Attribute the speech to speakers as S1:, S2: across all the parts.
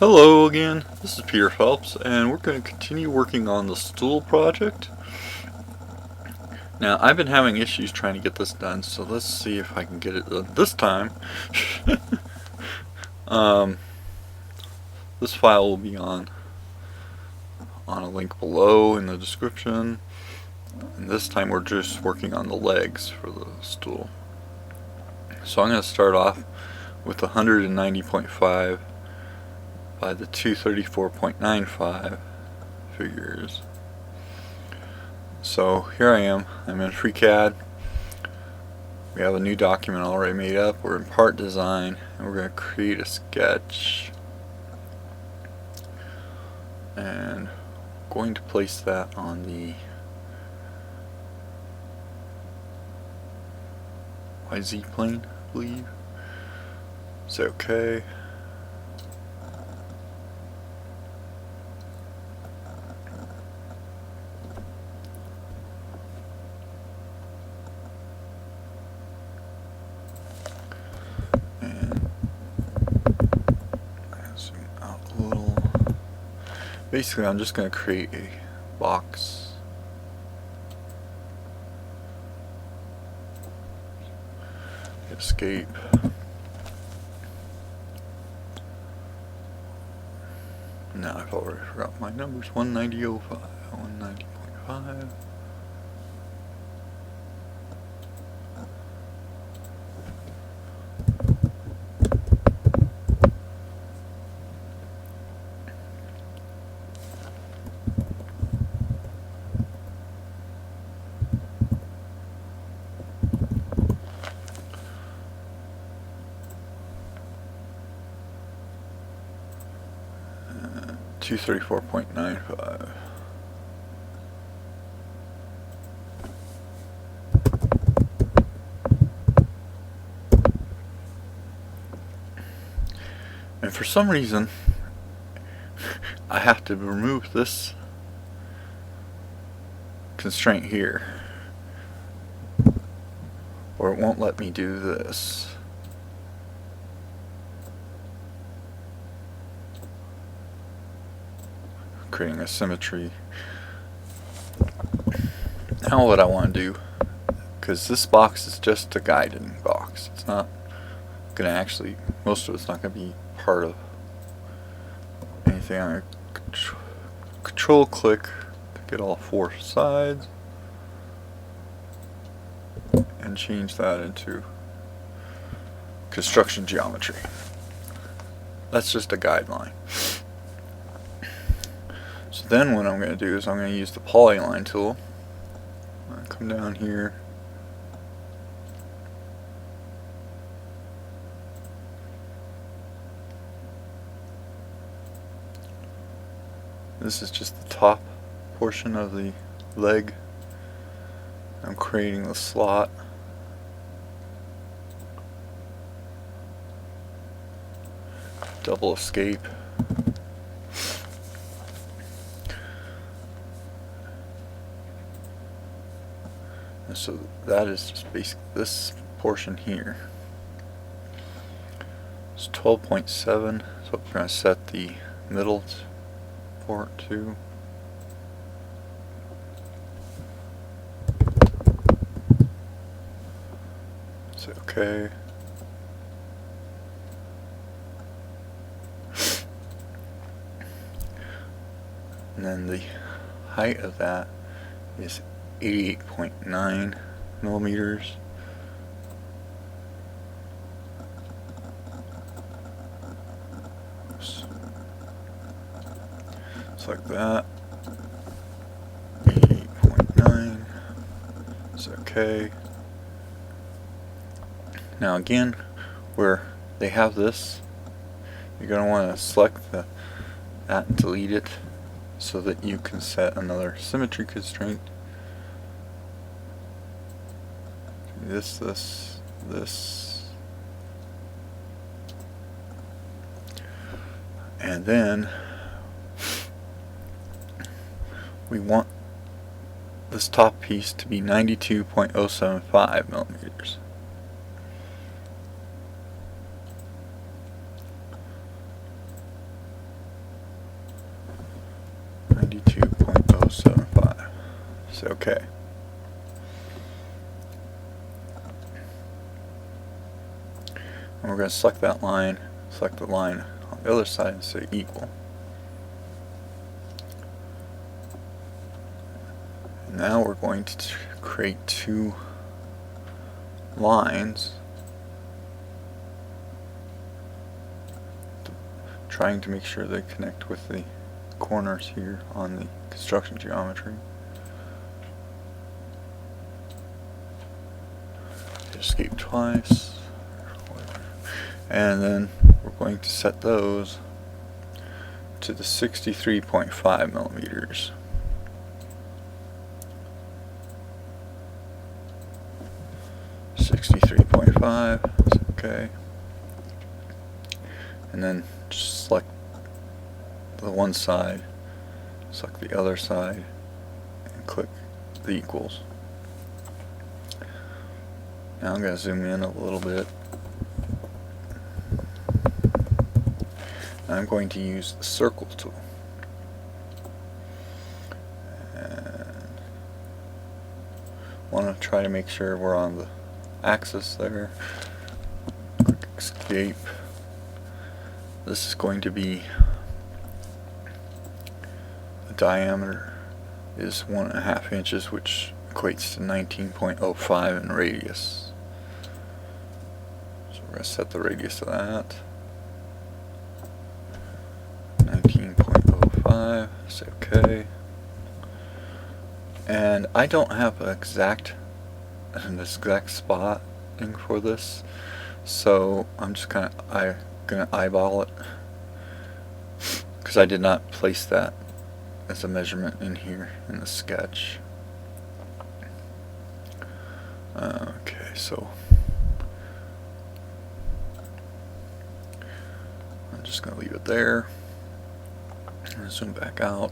S1: Hello again, this is Peter Phelps, and we're going to continue working on the stool project. Now, I've been having issues trying to get this done, so let's see if I can get it done this time. This file will be on a link below in the description, and this time we're just working on the legs for the stool. So I'm going to start off with 190.5 by the 234.95 figures. So here I am, I'm in FreeCAD. We have a new document already made up. We're in part design, and we're going to create a sketch. And going to place that on the YZ plane, I believe. Say okay. Basically, I'm just going to create a box. Escape. Now I've already forgot my numbers. 190.05, 190.5. Uh, 234.95. And for some reason, I have to remove this constraint here, or it won't let me do this. Creating a symmetry. Now what I want to do, because this box is just a guiding box, it's not going to actually, most of it's not going to be part of anything. I'm going to control click to get all four sides and change that into construction geometry. That's just a guideline. So then what I'm going to do is I'm going to use the Polyline tool. I'm going to come down here. This is just the top portion of the leg. I'm creating the slot. Double escape. And so that is just basically this portion here. It's 12.7, so we're going to set the middle port to. Say okay. And then the height of that is 88.9 millimeters. Oops. It's like that. 88.9. It's okay. Now again, where they have this, you're going to want to select that and delete it so that you can set another symmetry constraint. This. And then we want this top piece to be 92.075 millimeters. 92.075. Say OK. And we're going to select that line, select the line on the other side and say equal. And now we're going to create two lines, trying to make sure they connect with the corners here on the construction geometry. Escape twice, and then we're going to set those to the 63.5 millimeters. Okay, and then just select the one side, select the other side, and click the equals. Now I'm going to zoom in a little bit. I'm going to use the circle tool. And want to try to make sure we're on the axis there. Click escape. This is going to be, the diameter is 1.5 inches, which equates to 19.05 in radius. So we're going to set the radius of that. 19.05, say OK. And I don't have an exact spotting for this, so I'm just gonna eyeball it, because I did not place that as a measurement in here in the sketch. Okay, so I'm just gonna leave it there and zoom back out.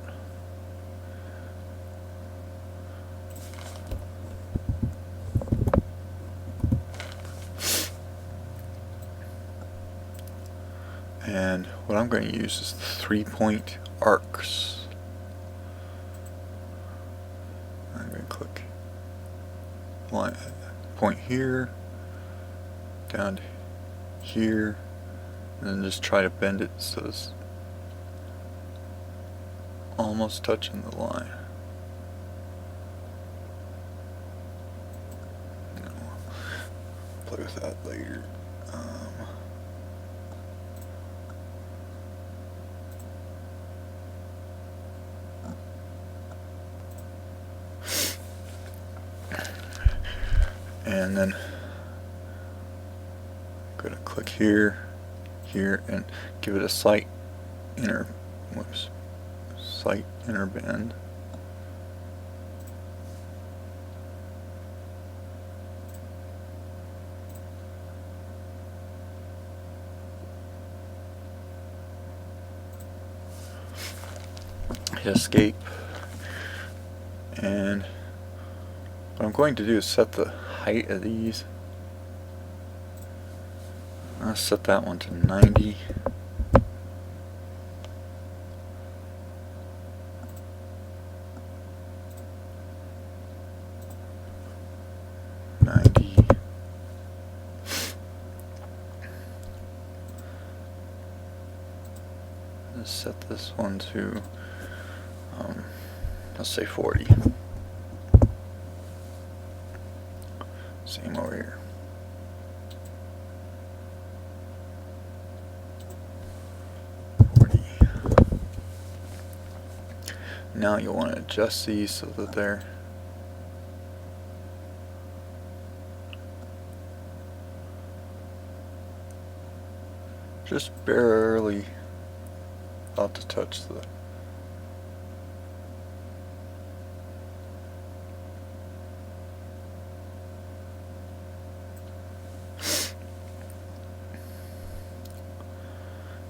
S1: And what I'm going to use is the 3-point arcs. I'm going to click line, point here, down to here, and then just try to bend it so it's almost touching the line. No, play with that later. And then I'm going to click here, and give it a slight inner bend. Hit escape, and what I'm going to do is set the height of these. I'll set that one to 90. Let's set this one to let's say 40. Same over here. Now you'll want to adjust these so that they're just barely about to touch the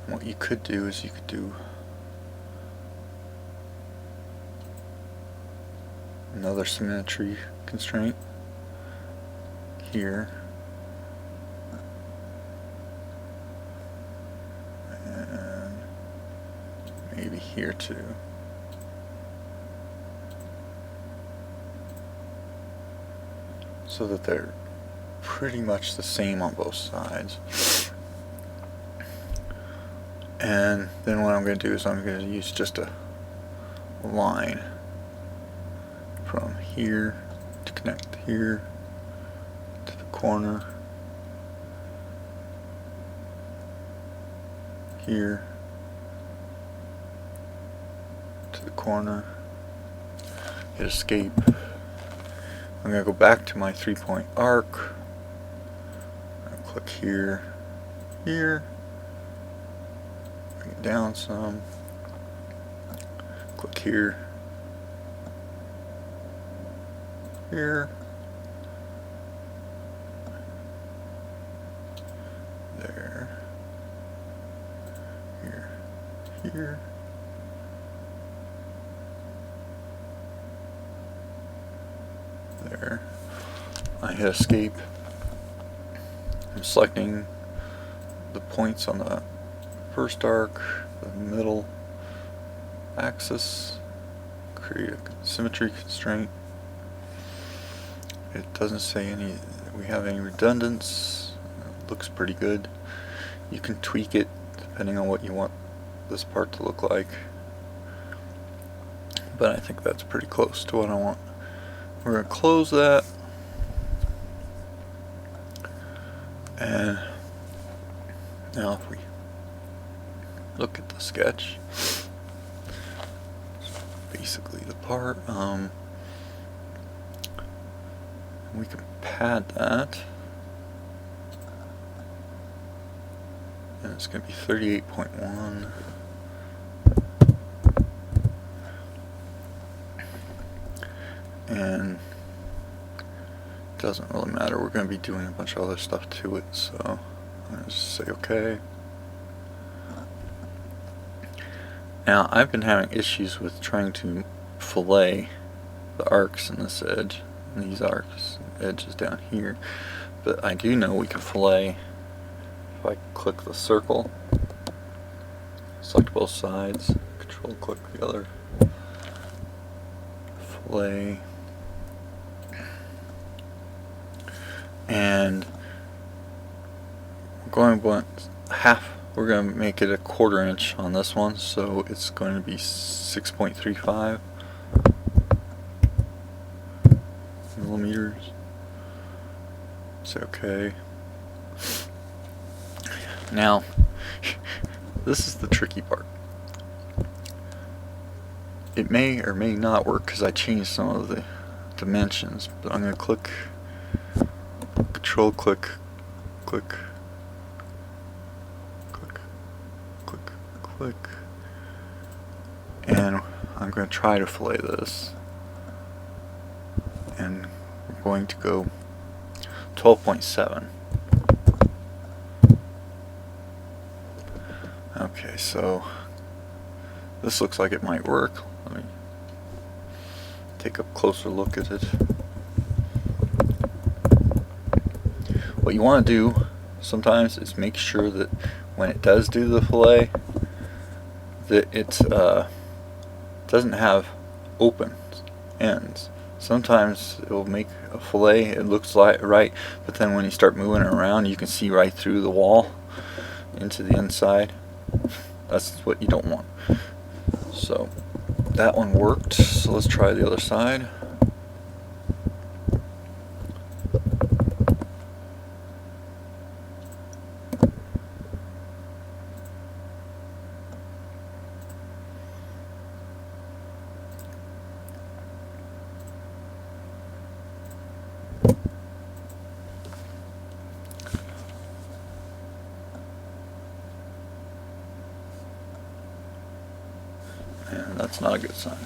S1: what you could do is you could do another symmetry constraint here, and maybe here too. so that they're pretty much the same on both sides. And then what I'm going to do is I'm going to use just a line from here to connect here to the corner, here to the corner, hit escape. I'm going to go back to my 3-point arc, and click here, here, bring it down some, click here, here, there, here, here, there. I hit escape. I'm selecting the points on the first arc, the middle axis, create a symmetry constraint. It doesn't say we have any redundance. It looks pretty good. You can tweak it depending on what you want this part to look like, but I think that's pretty close to what I want. We're going to close that, and now if we look at the sketch, basically the part, we can pad that, and it's going to be 38.1. And it doesn't really matter, we're going to be doing a bunch of other stuff to it, so I'm going to just say OK. Now I've been having issues with trying to fillet the arcs in this edge, and these arcs edges down here, but I do know we can fillet if I click the circle, select both sides, control click the other, fillet. And we're going to make it a 1/4 inch on this one, so it's going to be 6.35 millimeters. Say okay. Now, this is the tricky part. It may or may not work because I changed some of the dimensions, but I'm going to click, control click, click, click, click, click, and I'm going to try to fillet this, and we're going to go 12.7. Okay, so this looks like it might work. Let me take a closer look at it. What you want to do sometimes is make sure that when it does do the fillet, that it doesn't have open ends. Sometimes it will make a fillet, it looks like right, but then when you start moving it around, you can see right through the wall into the inside. That's what you don't want. So that one worked, so let's try the other side. And that's not a good sign.